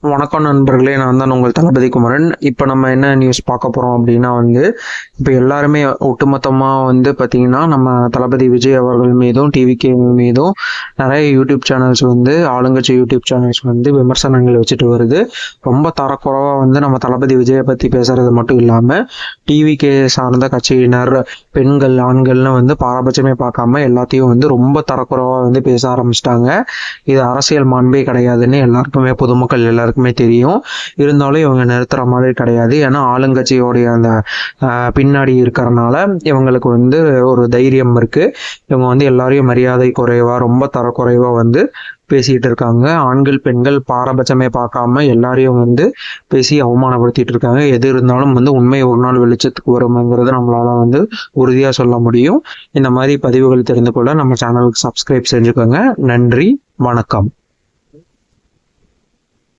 வணக்கம் நண்பர்களே, நான் தான் உங்கள் தளபதி குமரன். இப்போ நம்ம என்ன நியூஸ் பார்க்க போகிறோம் அப்படின்னா இப்போ எல்லாருமே ஒட்டுமொத்தமாக பார்த்தீங்கன்னா நம்ம தளபதி விஜய் அவர்கள் மீதும் டிவிகே மீதும் நிறைய யூடியூப் சேனல்ஸ் ஆளுங்கட்சி யூடியூப் சேனல்ஸ் விமர்சனங்கள் வச்சுட்டு வருது. ரொம்ப தரக்குறைவாக நம்ம தளபதி விஜயை பற்றி பேசுறது மட்டும் இல்லாமல் டிவிகே சார்ந்த கட்சியினர், பெண்கள், ஆண்கள்னு பாரபட்சமே பார்க்காம எல்லாத்தையும் ரொம்ப தரக்குறைவாக பேச ஆரம்பிச்சிட்டாங்க. இது அரசியல் மாண்பே கிடையாதுன்னு எல்லாருக்குமே, பொதுமக்கள் எல்லாருக்குமே தெரியும். இருந்தாலும் இவங்க நிறுத்துற மாதிரி கிடையாது. ஏன்னா ஆளுங்கட்சியோடைய அந்த பின்னாடி இருக்கிறனால இவங்களுக்கு ஒரு தைரியம் இருக்கு. இவங்க எல்லாரையும் மரியாதை குறைவா, ரொம்ப தரக்குறைவா பேசிட்டு இருக்காங்க. ஆண்கள், பெண்கள் பாரபட்சமே பார்க்காம எல்லாரையும் பேசி அவமானப்படுத்திட்டு இருக்காங்க. எது இருந்தாலும் உண்மை ஒரு நாள் வெளிச்சத்துக்கு வரும்ங்கிறது நம்மளால உறுதியா சொல்ல முடியும். இந்த மாதிரி பதிவுகள் தெரிந்து கொள்ள நம்ம சேனலுக்கு சப்ஸ்கிரைப் செஞ்சுக்கோங்க. நன்றி, வணக்கம்.